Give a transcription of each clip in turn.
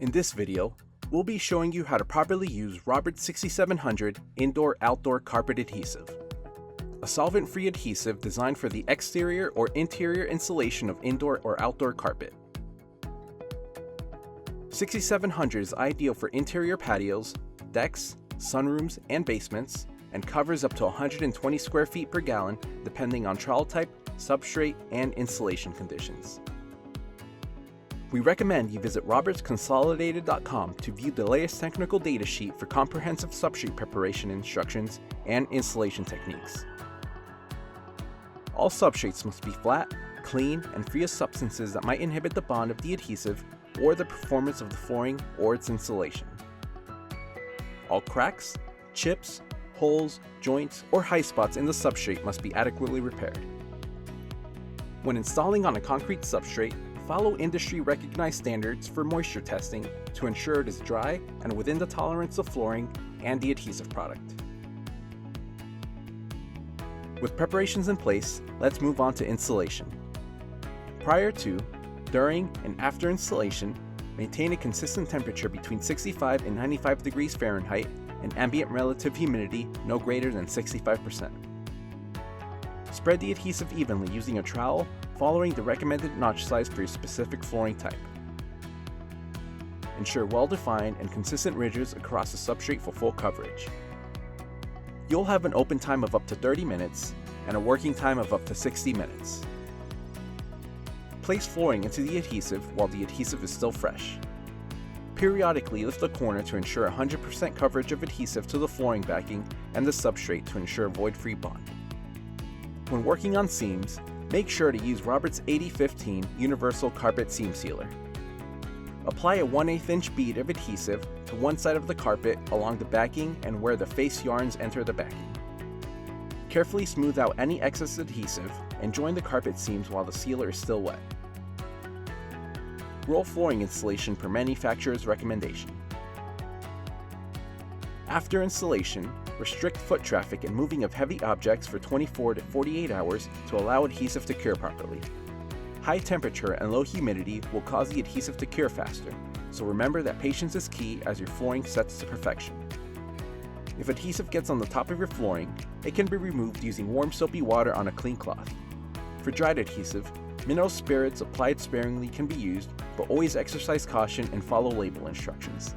In this video, we'll be showing you how to properly use Roberts 6700 Indoor-Outdoor Carpet Adhesive, a solvent-free adhesive designed for the exterior or interior installation of indoor or outdoor carpet. 6700 is ideal for interior patios, decks, sunrooms, and basements, and covers up to 120 square feet per gallon depending on trowel type, substrate, and installation conditions. We recommend you visit robertsconsolidated.com to view the latest technical data sheet for comprehensive substrate preparation instructions and installation techniques. All substrates must be flat, clean, and free of substances that might inhibit the bond of the adhesive or the performance of the flooring or its insulation. All cracks, chips, holes, joints, or high spots in the substrate must be adequately repaired. When installing on a concrete substrate, follow industry-recognized standards for moisture testing to ensure it is dry and within the tolerance of flooring and the adhesive product. With preparations in place, let's move on to installation. Prior to, during, and after installation, maintain a consistent temperature between 65 and 95 degrees Fahrenheit and ambient relative humidity no greater than 65%. Spread the adhesive evenly using a trowel, following the recommended notch size for your specific flooring type. Ensure well-defined and consistent ridges across the substrate for full coverage. You'll have an open time of up to 30 minutes and a working time of up to 60 minutes. Place flooring into the adhesive while the adhesive is still fresh. Periodically lift the corner to ensure 100% coverage of adhesive to the flooring backing and the substrate to ensure void-free bond. When working on seams, make sure to use Roberts 8015 Universal Carpet Seam Sealer. Apply a 1/8 inch bead of adhesive to one side of the carpet along the backing and where the face yarns enter the backing. Carefully smooth out any excess adhesive and join the carpet seams while the sealer is still wet. Roll flooring installation per manufacturer's recommendation. After installation, restrict foot traffic and moving of heavy objects for 24 to 48 hours to allow adhesive to cure properly. High temperature and low humidity will cause the adhesive to cure faster, so remember that patience is key as your flooring sets to perfection. If adhesive gets on the top of your flooring, it can be removed using warm soapy water on a clean cloth. For dried adhesive, mineral spirits applied sparingly can be used, but always exercise caution and follow label instructions.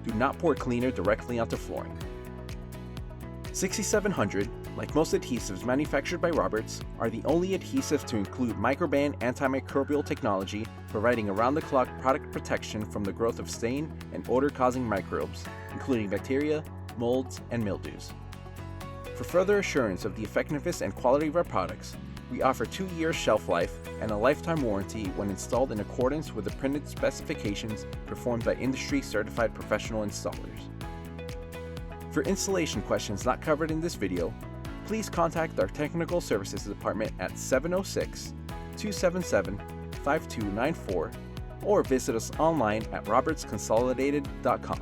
Do not pour cleaner directly onto flooring. 6700, like most adhesives manufactured by Roberts, are the only adhesive to include microban antimicrobial technology, providing around-the-clock product protection from the growth of stain and odor-causing microbes, including bacteria, molds, and mildews. For further assurance of the effectiveness and quality of our products, we offer 2 years shelf life and a lifetime warranty when installed in accordance with the printed specifications performed by industry-certified professional installers. For installation questions not covered in this video, please contact our Technical Services Department at 706-277-5294 or visit us online at robertsconsolidated.com.